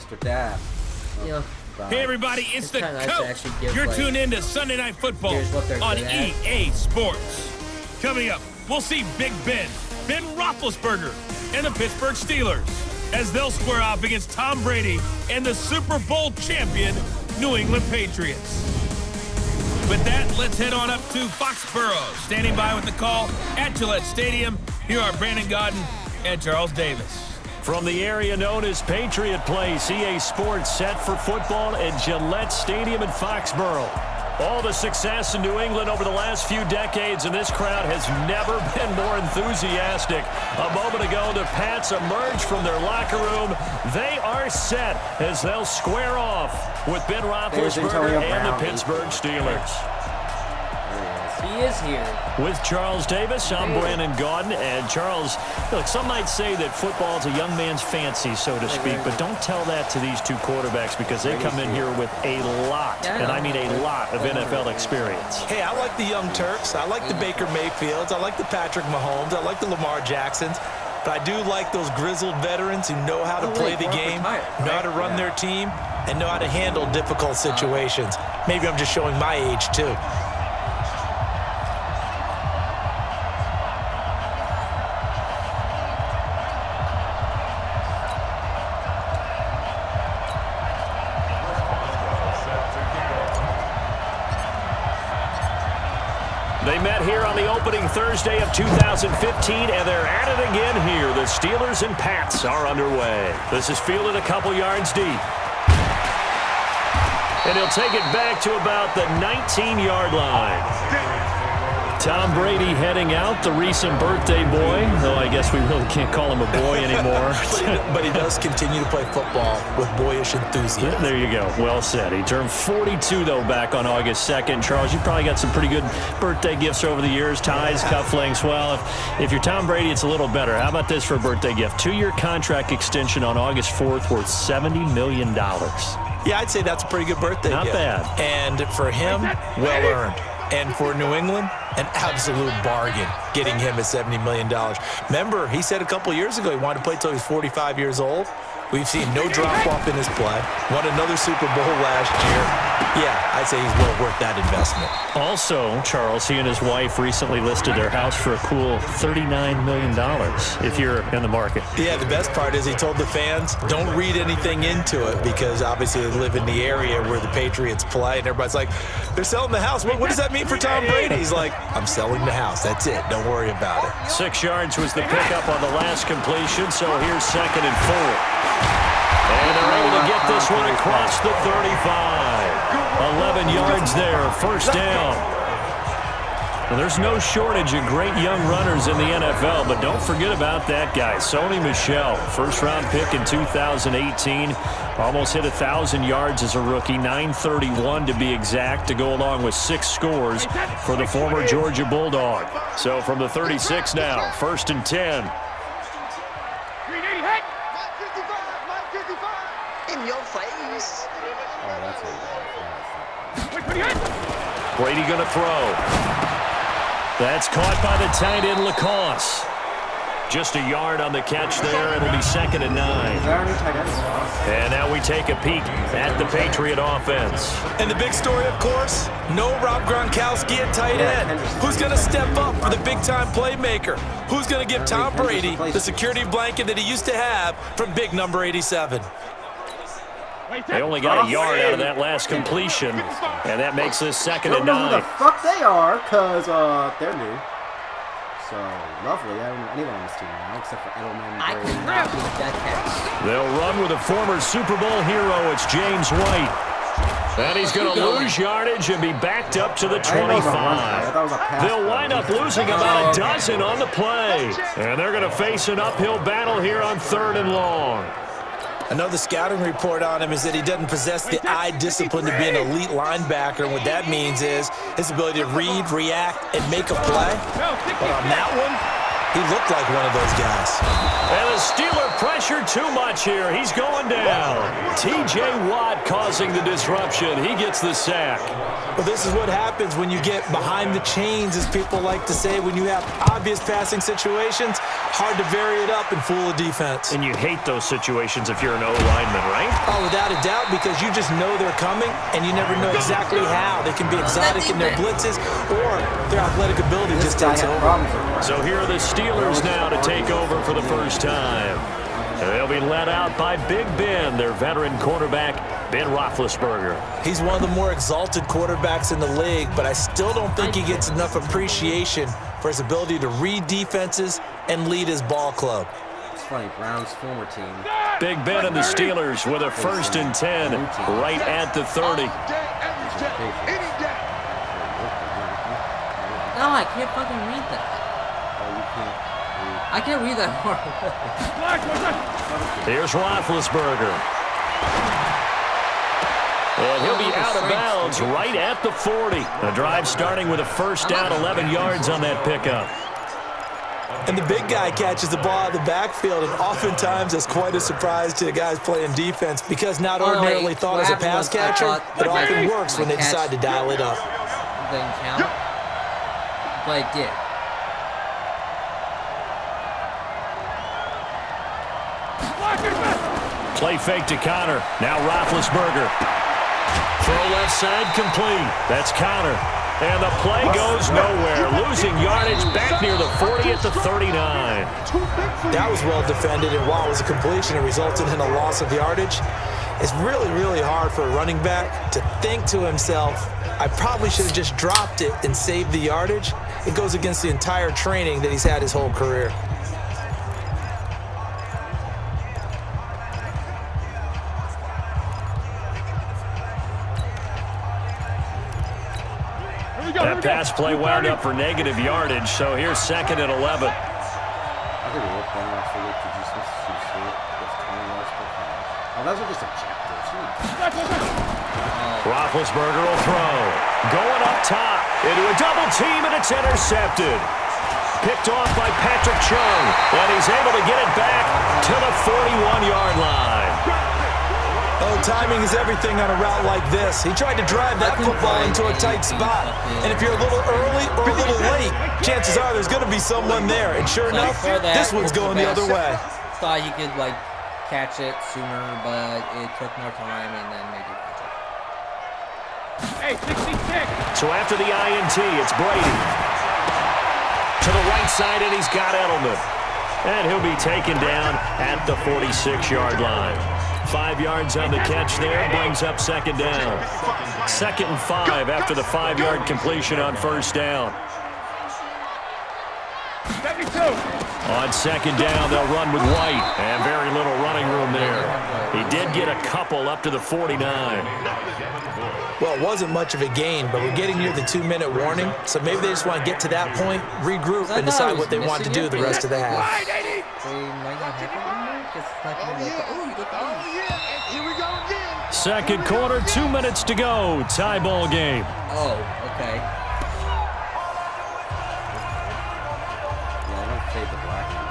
Mr. Dab. You know, Hey everybody, it's the nice coach. give, You're like, tuned in to Sunday Night Football on EA Sports. Coming up, we'll see Big Ben Roethlisberger, and the Pittsburgh Steelers as they'll square off against Tom Brady and the Super Bowl champion New England Patriots. With that, let's head on up to Foxborough. Standing by with the call at Gillette Stadium, here are Brandon Gaudin and Charles Davis. From the area known as Patriot Place, EA Sports set for football at Gillette Stadium in Foxborough. All the success in New England over the last few decades, and this crowd has never been more enthusiastic. A moment ago, the Pats emerged from their locker room. They are set as they'll square off with Ben Roethlisberger and the Pittsburgh Steelers. He is here. With Charles Davis, I'm Brandon Gaudin. And Charles, look, some might say that football is a young man's fancy, so to speak, but don't tell that to these two quarterbacks because they come in here with a lot, and I mean a lot of NFL experience. Hey, I like the young Turks. I like the Baker Mayfields. I like the Patrick Mahomes. I like the Lamar Jacksons. But I do like those grizzled veterans who know how to play the game, know how to run their team, and know how to handle difficult situations. Maybe I'm just showing my age, too. They met here on the opening Thursday of 2015, and they're at it again here. The Steelers and Pats are underway. This is fielded a couple yards deep. And he'll take it back to about the 19-yard line. Tom Brady heading out, the recent birthday boy, though I guess we really can't call him a boy anymore. But he does continue to play football with boyish enthusiasm. There you go. Well said. He turned 42, though, back on August 2nd. Charles, you probably got some pretty good birthday gifts over the years, ties, cufflinks. Well, if you're Tom Brady, it's a little better. How about this for a birthday gift? 2-year contract extension on August 4th worth $70 million. Yeah, I'd say that's a pretty good birthday gift. Not bad. And for him, well earned. And for New England, an absolute bargain getting him at $70 million. Remember, he said a couple years ago he wanted to play until he's 45 years old. We've seen no drop-off in his play. Won another Super Bowl last year. Yeah, I'd say he's well worth that investment. Also, Charles, he and his wife recently listed their house for a cool $39 million if you're in the market. Yeah, the best part is he told the fans, don't read anything into it because obviously they live in the area where the Patriots play. And everybody's like, they're selling the house. What does that mean for Tom Brady? He's like, I'm selling the house. That's it. Don't worry about it. 6 yards was the pickup on the last completion, so here's 2nd and 4. And they're able to get this one across the 35. 11 yards there, first down. Well, there's no shortage of great young runners in the NFL, but don't forget about that guy, Sony Michel. First-round pick in 2018. Almost hit 1,000 yards as a rookie, 931 to be exact, to go along with 6 scores for the former Georgia Bulldog. So from the 36 now, 1st and 10. In your face. Oh, that's it. Brady going to throw. That's caught by the tight end, Lacoste. Just a yard on the catch there. It'll be 2nd and 9. And now we take a peek at the Patriot offense. And the big story, of course, no Rob Gronkowski at tight end. Who's going to step up for the big-time playmaker? Who's going to give Tom Brady the security blanket that he used to have from big number 87? They only got a yard out of that last completion, and that makes this 2nd and 9. I don't know who the fuck they are, because they're new. So, lovely. I don't know anyone on this team now, except for Edelman. I could not beat that catch. They'll run with a former Super Bowl hero. It's James White. And he's going to lose yardage and be backed up to the 25. They'll wind up losing about a dozen on the play. And they're going to face an uphill battle here on 3rd and long. Another scouting report on him is that he doesn't possess the eye discipline to be an elite linebacker. And what that means is his ability to read, react, and make a play. But on that one, He looked like one of those guys. And the Steeler pressure too much here. He's going down. T.J. Watt causing the disruption. He gets the sack. Well, this is what happens when you get behind the chains, as people like to say. When you have obvious passing situations, hard to vary it up and fool a defense. And you hate those situations if you're an O-lineman, right? Oh, without a doubt, because you just know they're coming, and you never know exactly how. They can be exotic in their blitzes, or their athletic ability just takes over. So here are the Steelers now to take over for the first time. They'll be led out by Big Ben, their veteran quarterback, Ben Roethlisberger. He's one of the more exalted quarterbacks in the league, but I still don't think he gets enough appreciation for his ability to read defenses and lead his ball club. It's funny, Brown's former team. Big Ben and the Steelers with a 1st and 10 right at the 30. No, I can't fucking read that. I can't read that part. Here's Roethlisberger. And he'll be out of bounds right at the 40. The drive starting with a 1st down, 11 yards on that pickup. And the big guy catches the ball out of the backfield, and oftentimes it's quite a surprise to the guys playing defense because not ordinarily thought as a pass catcher, it often works when they decide to dial it up. Didn't count, but it did. Play fake to Connor. Now Roethlisberger. Throw left side complete. That's Connor. And the play goes nowhere. Losing yardage back near the 40 at the 39. That was well defended, and while it was a completion, it resulted in a loss of yardage. It's really, really hard for a running back to think to himself, I probably should have just dropped it and saved the yardage. It goes against the entire training that he's had his whole career. That pass play wound up for negative yardage, so here's 2nd and 11. I think it looked better after we could just see it with 20 yards per pass. Oh, those are just objectives. Roethlisberger will throw. Going up top into a double team, and it's intercepted. Picked off by Patrick Chung, and he's able to get it back to the 41-yard line. Oh, timing is everything on a route like this. He tried to drive that football into a tight spot. And if you're a little early or a little late, chances are there's going to be someone there. And sure enough, this one's going the other way. Thought he could, like, catch it sooner, but it took more time, and then maybe catch it. Hey, 66! So after the INT, it's Brady. To the right side, and he's got Edelman. And he'll be taken down at the 46-yard line. 5 yards on the catch there, brings up 2nd down. 2nd and 5 after the 5-yard completion on 1st down. 72! On 2nd down, they'll run with White, and very little running room there. He did get a couple up to the 49. Well, it wasn't much of a gain, but we're getting near the 2-minute warning, so maybe they just want to get to that point, regroup, and decide what they want to do the rest of the half. They might not have it anymore, because it's not going to be like, oh, you got the Here we go again. 2nd quarter, 2 minutes to go. Tie ball game. Oh, okay. Yeah, I don't fade the black one.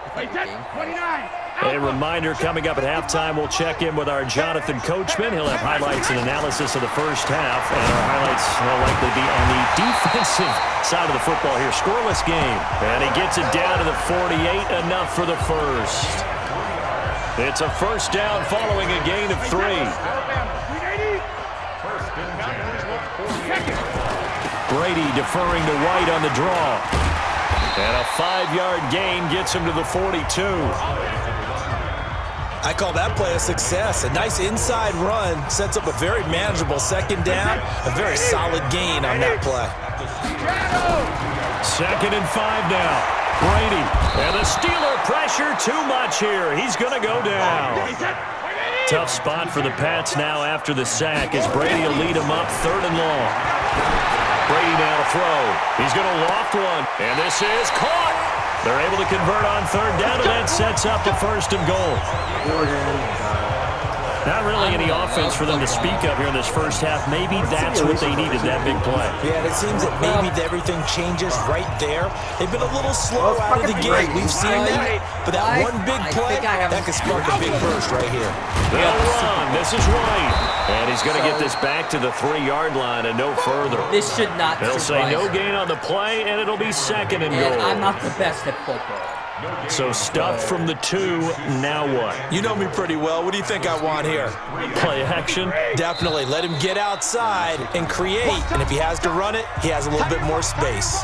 It's like a game plan. 29! A reminder coming up at halftime, we'll check in with our Jonathan Coachman. He'll have highlights and analysis of the first half, and our highlights will likely be on the defensive side of the football here. Scoreless game, and he gets it down to the 48, enough for the first. It's a 1st down following a gain of 3. Brady deferring to White on the draw. And a 5-yard gain gets him to the 42. I call that play a success. A nice inside run sets up a very manageable 2nd down, a very solid gain on that play. 2nd and 5 now. Brady, and the Steeler pressure too much here. He's going to go down. Tough spot for the Pats now after the sack as Brady will lead them up 3rd and long. Brady now to throw. He's going to loft one, and this is caught. They're able to convert on 3rd down, and that sets up the 1st and goal. Not really any offense for them to speak of here in this first half. Maybe that's what they needed, that big play. Yeah, it seems that maybe everything changes right there. They've been a little slow out of the gate. We've seen that. But that one big play, that could spark a big burst right here. They'll run. This is White. And he's going to get this back to the 3-yard line and no further. This should not They'll say no gain on the play, and it'll be second and goal. I'm not the best at football. So stuff from the 2, now what? You know me pretty well. What do you think I want here? Play action? Definitely. Let him get outside and create. And if he has to run it, he has a little bit more space.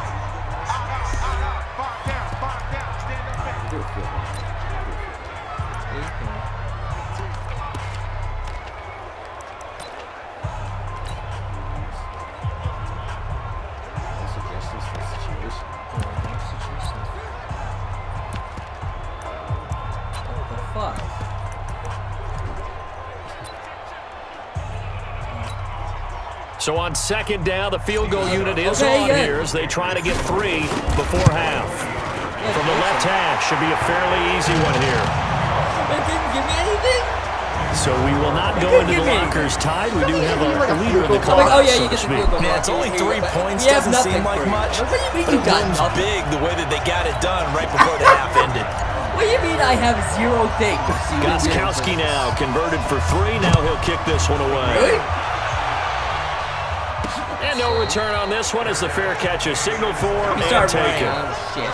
So on second down, the field goal unit is on here as they try to get 3 before half. From the left hash, should be a fairly easy one here. It didn't give me anything. So we will not go into the lockers tied. We do have a leader of the clock. Oh, yeah, you get the field goal. Man, it's only 3 points. Doesn't seem like much. But it looms big the way that they got it done right before the half ended. What do you mean I have 0 things? Gostkowski now converted for 3. Now he'll kick this one away. Really? And no return on this one as the fair catch is signaled for and taken. Oh, shit.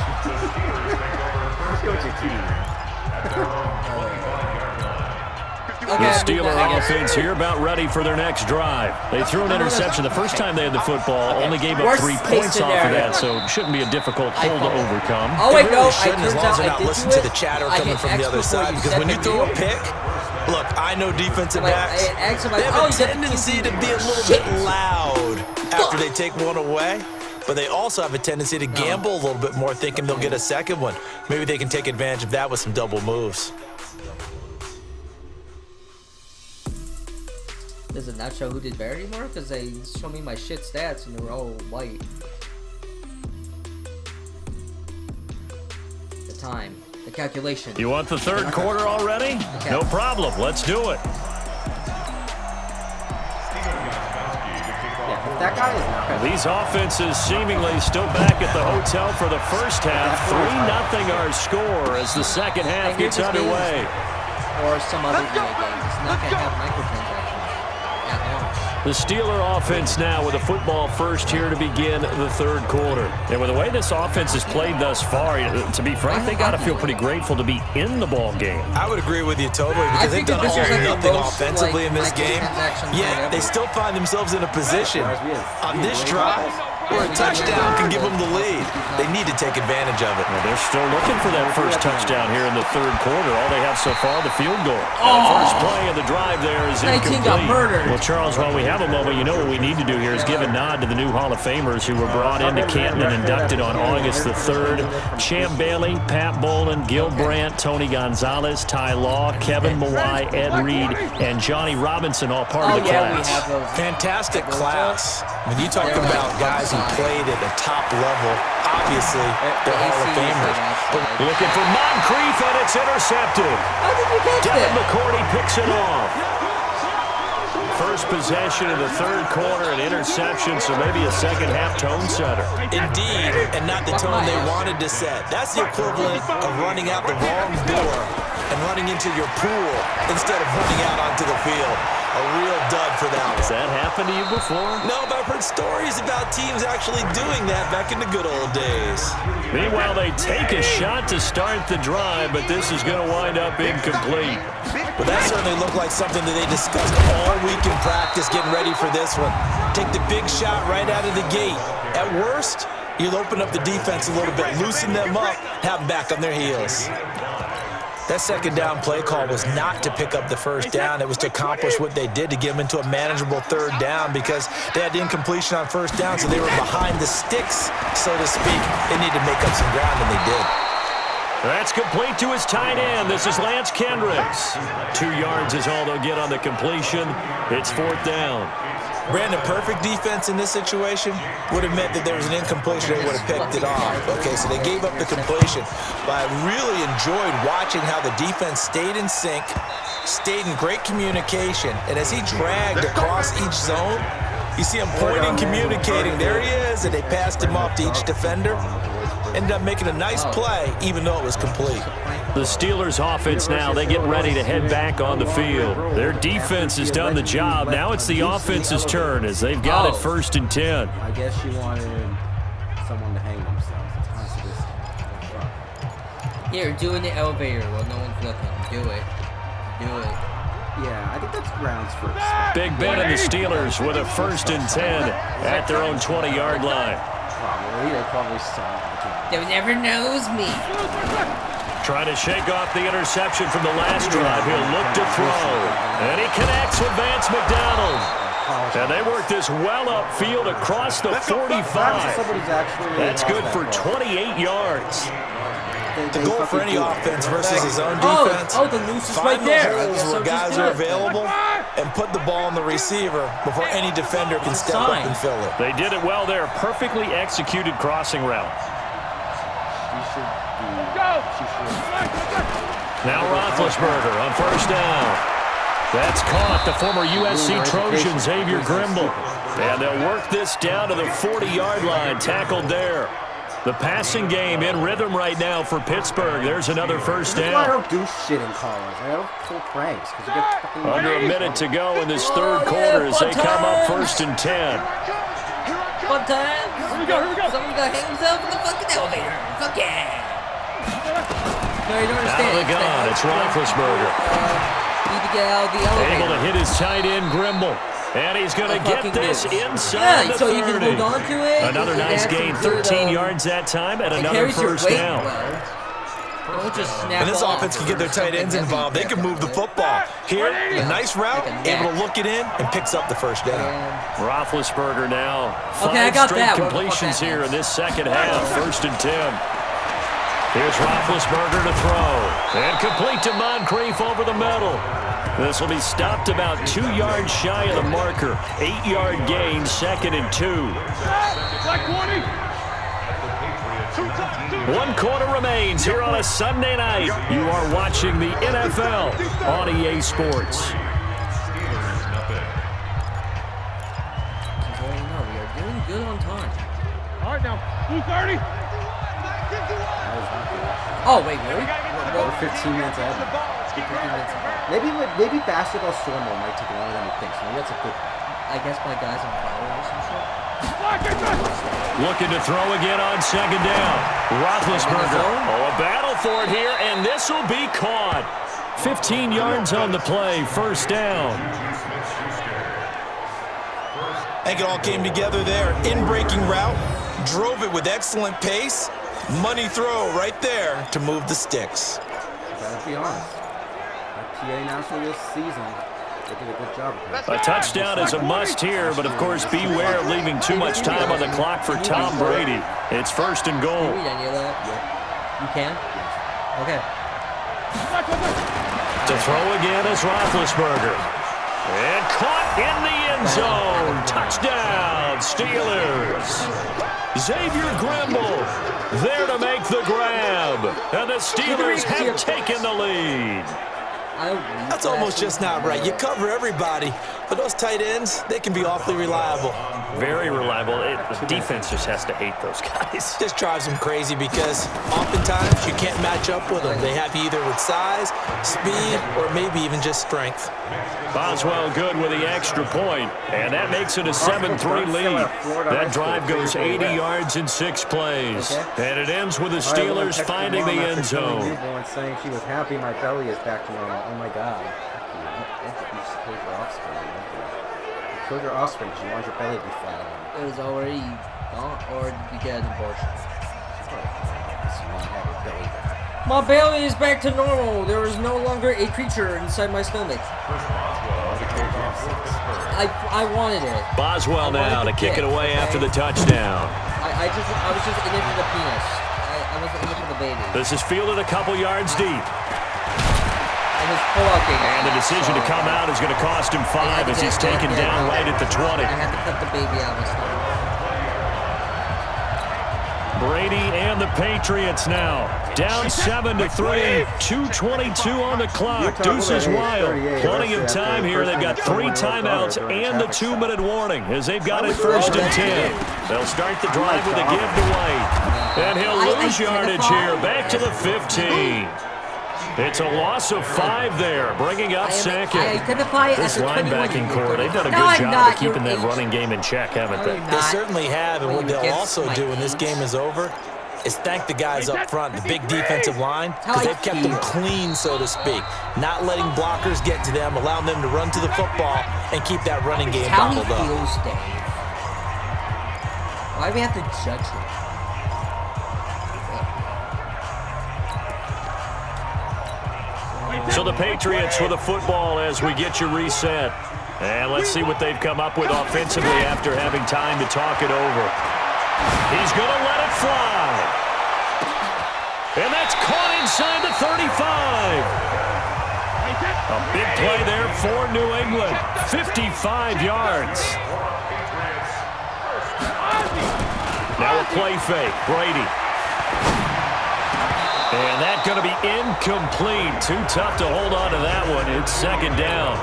The Steeler offense here about ready for their next drive. They threw an interception the first time they had the football, only gave up 3 points off of that, so it shouldn't be a difficult hole to overcome. Oh, wait, no. Shouldn't, as long as they're not listening to the chatter coming from the other side, because when you throw a pick, look, I know defensive backs, they have a tendency to be a little bit loud after they take one away, but they also have a tendency to gamble a little bit more, thinking they'll get a second one. Maybe they can take advantage of that with some double moves. Does it not show who did better anymore? Because they show me my shit stats and they were all white. The time. The calculation. You want the third quarter already? Okay. No problem. Let's do it. That guy is not. These offenses seemingly still back at the hotel for the first half. 3-0 our score as the second half gets underway. Or some other game. It's not going to have microtransactions. The Steeler offense now with a football first here to begin the third quarter. And with the way this offense has played thus far, to be frank, they got to feel pretty grateful to be in the ball game. I would agree with you totally, because they've done all or nothing offensively in this game. Yet they still find themselves in a position on this drive where a touchdown can give them the lead. They need to take advantage of it. Well, they're still looking for that first touchdown here in the third quarter. All they have so far, the field goal. The first play of the drive there is incomplete. Got murdered. Well, Charles, while we have a moment, you know what we need to do here is give a nod to the new Hall of Famers who were brought into Canton and inducted on August the 3rd. Champ Bailey, Pat Bolin, Gil Brandt, Tony Gonzalez, Ty Law, Kevin Mawai, Ed Reed, and Johnny Robinson, all part of the class. Fantastic class. When you talk about guys who played at the top level, obviously they're Hall of Famers. Looking for Moncrief, and it's intercepted. How did you catch Devin that? McCourty picks it off. First possession of the third quarter, an interception, so maybe a second half tone setter. Indeed, and not the tone they wanted to set. That's the equivalent of running out the wrong door and running into your pool instead of running out onto the field. A real dud for that one. Has that happened to you before? No, but I've heard stories about teams actually doing that back in the good old days. Meanwhile, they take a shot to start the drive, but this is going to wind up incomplete. But that certainly looked like something that they discussed all week in practice getting ready for this one. Take the big shot right out of the gate. At worst, you'll open up the defense a little bit, loosen them up, have them back on their heels. That second down play call was not to pick up the first down. It was to accomplish what they did, to get them into a manageable third down, because they had the incompletion on first down, so they were behind the sticks, so to speak. They needed to make up some ground, and they did. That's complete to his tight end. This is Lance Kendricks. 2 yards is all they'll get on the completion. It's 4th down. Brandon, perfect defense in this situation would have meant that there was an incompletion. They would have picked it off. Okay, so they gave up the completion. But I really enjoyed watching how the defense stayed in sync, stayed in great communication. And as he dragged across each zone, you see him pointing, communicating. There he is, and they passed him off to each defender. Ended up making a nice play, even though it was complete. The Steelers offense now, they get ready to head back on the field. Their defense has done the job. Now it's the offense's turn as they've got it 1st and 10. I guess she wanted someone to hang themselves. It's kind of Here, do in the elevator while no one's looking. Do it. Do it. Yeah, I think that's grounds for Big Ben and the Steelers with a 1st and 10 at their own 20-yard line. They probably saw it. They never knows me. Trying to shake off the interception from the last drive. He'll look to throw. And he connects with Vance McDonald. And they work this well upfield across the 45. That's good for 28 yards. The goal for any offense versus his own defense, the noose is right there. Where guys are available and put the ball on the receiver before any defender can step up and fill it. They did it well there. Perfectly executed crossing route. Now Roethlisberger on 1st down. That's caught. The former USC Trojan Xavier Grimble. And they'll work this down to the 40-yard line. Tackled there. The passing game in rhythm right now for Pittsburgh. There's another 1st down. I don't do shit in college. I don't pull pranks. You get fucking under a minute to go in this 3rd quarter as they come up 1st and 10. Fun time. Here we go. Someone's gonna hang himself in the fucking elevator. Fuck yeah. No, you don't understand. Out of the gun, it's Roethlisberger. Need to get out of the elevator. Able to hit his tight end, Grimble. And he's going to get this inside the 30. So you can hold on to it. Another nice gain, 13 yards that time, and another 1st down. Don't just snap and this offense can get their tight ends involved. They can move the football. Here, a nice route, able to look it in, and picks up the 1st down. Roethlisberger now. 5 straight completions here in this 2nd half, 1st and 10. Here's Roethlisberger to throw. And complete to Moncrief over the middle. This will be stopped about 2 yards shy of the marker. 8-yard gain, 2nd and 2. 1 quarter remains here on a Sunday night. You are watching the NFL on EA Sports. We are doing good on time. All right, now, 2:30. Oh, wait, really? We're 15 minutes ahead. 15 minutes ahead. Maybe basketball storm might take longer than we think, so maybe that's a good thing. I guess my guys on fire or some shit. Looking to throw again on 2nd down. Roethlisberger. Oh, a battle for it here, and this will be caught. 15 yards on the play, 1st down. I think it all came together there. In-breaking route, drove it with excellent pace. Money throw right there to move the sticks. Gotta be honest. That PA National this season, they did a good job. A touchdown is a must here, but of course beware of leaving too much time on the clock for Tom Brady. It's 1st and goal. Can you read any of that? You can? Okay. To throw again is Roethlisberger. And caught in the end zone. Touchdown, Steelers. Xavier Grimble there to make the grab. And the Steelers have taken the lead. That's almost just not right. You cover everybody, but those tight ends, they can be awfully reliable. Very reliable. The defense just has to hate those guys. Just drives them crazy because oftentimes you can't match up with them. They have you either with size, speed, or maybe even just strength. Boswell good with the extra point, and that makes it a 7-3 lead. That drive goes 80 yards in 6 plays, and it ends with the Steelers finding the end zone. Saying she was happy my belly is back to normal. Oh my God. You just killed your offspring. You killed your offspring because you want your belly to be flat on. It was already gone, or did you get an abortion? My belly is back to normal. There is no longer a creature inside my stomach. I wanted it. Boswell now to kick it away after the touchdown. I was just in it for the penis. I wasn't in it for the baby. This is fielded a couple yards deep. And his pull-out game. And the decision to come out is going to cost him 5 as he's taken down right at the 20. I had to cut the baby out of his stomach. Brady and the Patriots now down 7-3, 2:22 on the clock. Deuce is wild. Plenty of time here. They've got 3 timeouts and the 2-minute warning as they've got it 1st and 10. They'll start the drive with a give to White. And he'll lose yardage here, back to the 15. It's a loss of 5 there, bringing up second. This linebacking core, they've done a good job of keeping that running game in check, haven't they? They certainly have, and what they'll also do when this game is over is thank the guys up front, the big defensive line, because they've kept them clean, so to speak, not letting blockers get to them, allowing them to run to the football and keep that running game bottled up. Why do we have to judge him? So the Patriots with the football as we get you reset. And let's see what they've come up with offensively after having time to talk it over. He's going to let it fly. And that's caught inside the 35. A big play there for New England. 55 yards. Now a play fake. Brady. And that's going to be incomplete. Too tough to hold on to that one. It's 2nd down.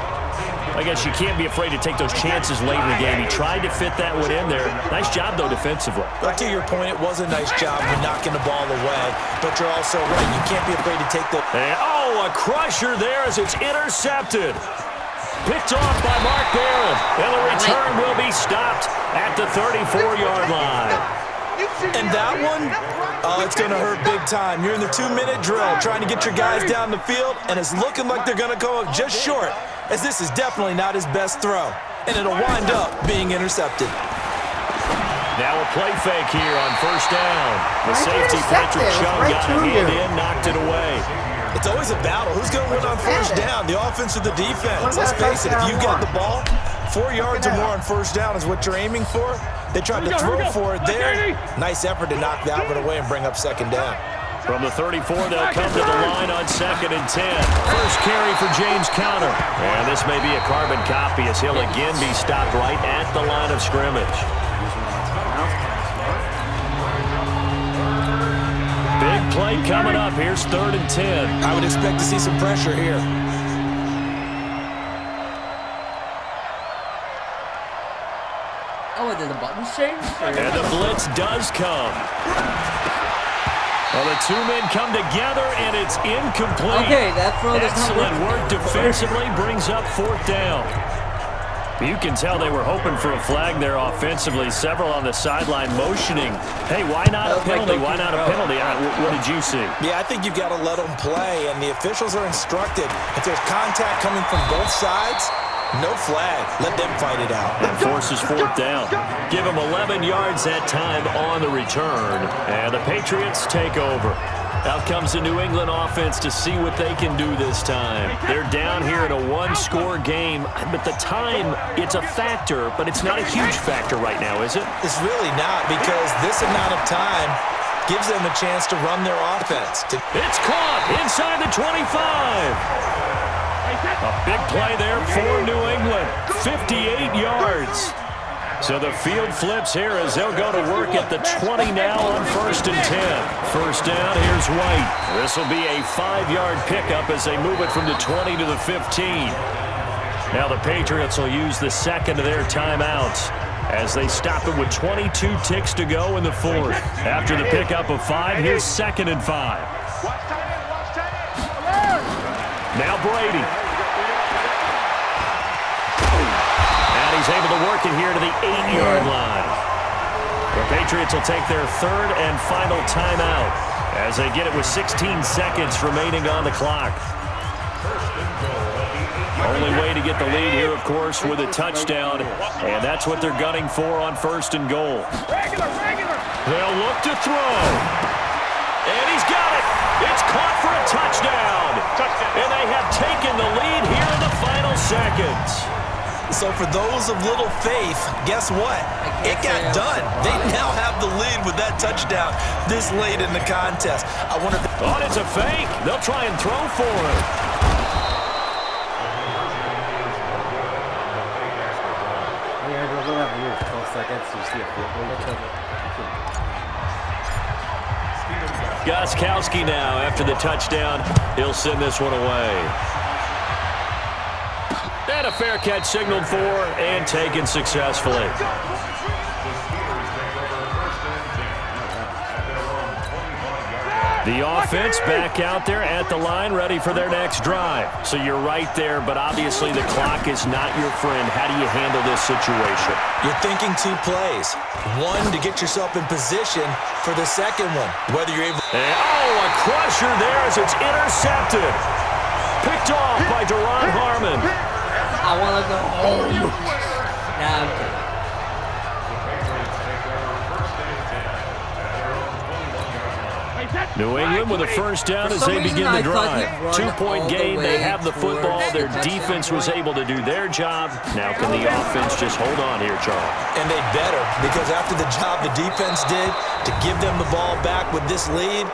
I guess you can't be afraid to take those chances late in the game. He tried to fit that one in there. Nice job, though, defensively. But to your point, it was a nice job with knocking the ball away. But you're also right. You can't be afraid to take the... And, oh, a crusher there as it's intercepted. Picked off by Mark Barron. And the return will be stopped at the 34-yard line. And that one, it's going to hurt big time. You're in the 2-minute drill trying to get your guys down the field, and it's looking like they're going to go up just short, as this is definitely not his best throw. And it'll wind up being intercepted. Now a play fake here on 1st down. The safety, Patrick Chung, got a hand in, knocked it away. It's always a battle. Who's going to win on 1st down, the offense or the defense? Let's face it, if you get the ball, 4 yards or more on 1st down is what you're aiming for. They tried to throw for it there. Nice effort to knock that one away and bring up 2nd down. From the 34, they'll come to the line on 2nd and 10. First carry for James Conner. And this may be a carbon copy as he'll again be stopped right at the line of scrimmage. Big play coming up. Here's 3rd and 10. I would expect to see some pressure here. Oh, did the buttons change? And the blitz does come. Well, the 2 men come together, and it's incomplete. Okay, that throw does not Excellent work defensively brings up 4th down. You can tell they were hoping for a flag there offensively. Several on the sideline motioning. Hey, why not a penalty? Why not a penalty? What did you see? Yeah, I think you've got to let them play, and the officials are instructed. If there's contact coming from both sides, no flag. Let them fight it out. And forces 4th down. Give them 11 yards that time on the return. And the Patriots take over. Out comes the New England offense to see what they can do this time. They're down here in a 1-score game, but the time, it's a factor, but it's not a huge factor right now, is it? It's really not, because this amount of time gives them a chance to run their offense. It's caught inside the 25. A big play there for New England. 58 yards. So the field flips here as they'll go to work at the 20 now on 1st and 10. 1st down, here's White. This will be a 5-yard pickup as they move it from the 20 to the 15. Now the Patriots will use the 2nd of their timeouts as they stop it with 22 ticks to go in the 4th. After the pickup of 5, here's 2nd and 5. Now Brady. He's able to work it here to the 8-yard line. The Patriots will take their 3rd and final timeout as they get it with 16 seconds remaining on the clock. Only way to get the lead here, of course, with a touchdown, and that's what they're gunning for on 1st and goal. They'll look to throw. And he's got it. It's caught for a touchdown. And they have taken the lead here in the final seconds. So for those of little faith, guess what? It got done. They now have the lead with that touchdown this late in the contest. I wonder if... Oh, it's a fake. They'll try and throw for it. Yeah, we'll have to use 12 seconds to see a field goal. Gostkowski now, after the touchdown, he'll send this one away. And a fair catch signaled for and taken successfully. The offense back out there at the line, ready for their next drive. So you're right there, but obviously the clock is not your friend. How do you handle this situation? You're thinking 2 plays. One, to get yourself in position for the second one. Whether you're able... a crusher there as it's intercepted. Picked off by Deron Harmon. I want to go home. Nah, I'm kidding. New England with a first down as they begin the drive. 2-point game. They have the football. Their defense was able to do their job. Now can the offense just hold on here, Charles? And they better, because after the job the defense did to give them the ball back with this lead,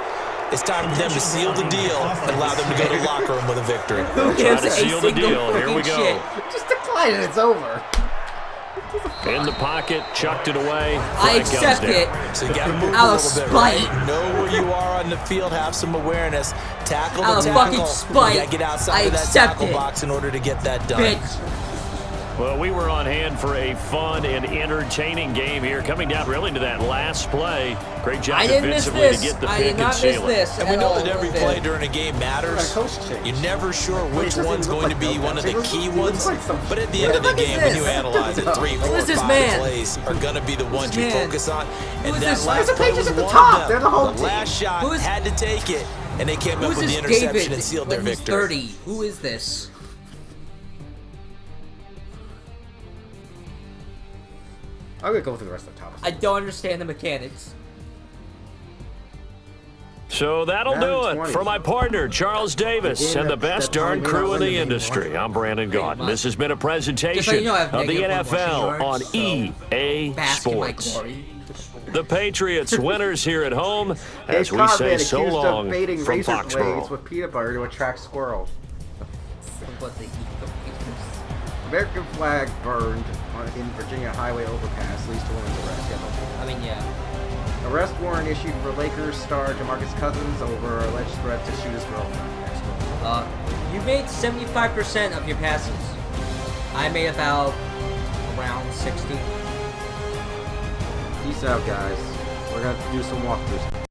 it's time for them to seal the deal and allow them to go to the locker room with a victory. Try to seal the deal. Here we go. Just decline it. It's over. In the pocket, chucked it away. I accept it. So you got to move Out a of little bit, spite. right? Know where you are on the field. Have some awareness. Tackle Out the of tackle. fucking spite. You got to get outside I of that accept tackle it. box in order to get that done. Bitch. Well, we were on hand for a fun and entertaining game here, coming down really to that last play. Great job I didn't miss defensively this. to get the I pick did and not miss seal it. this. And we at know all. that every play during a game matters. You're never sure which one's going to be one of the key ones. But at the end of the game, when you analyze it, 3, 4, 5 plays are going to be the ones you focus on. And that last play was one of them. The last shot had to take it, and they came up with the interception and sealed their victory. 30. Who is this? I'm going to go through the rest of the top. I don't understand the mechanics. So that'll do it for my partner, Charles Davis, and the best darn crew in the industry. I'm Brandon Gaunt. This has been a presentation of the NFL on EA Sports. The Patriots winners here at home, as we say so long from Foxborough. With peanut butter to attract squirrels. American flag burned in Virginia highway overpass leads to woman's arrest. I mean, yeah. Arrest warrant issued for Lakers star DeMarcus Cousins over alleged threat to shoot his girlfriend. You made 75% of your passes. I made about around 60. Peace out, guys. We're gonna do some walkthroughs.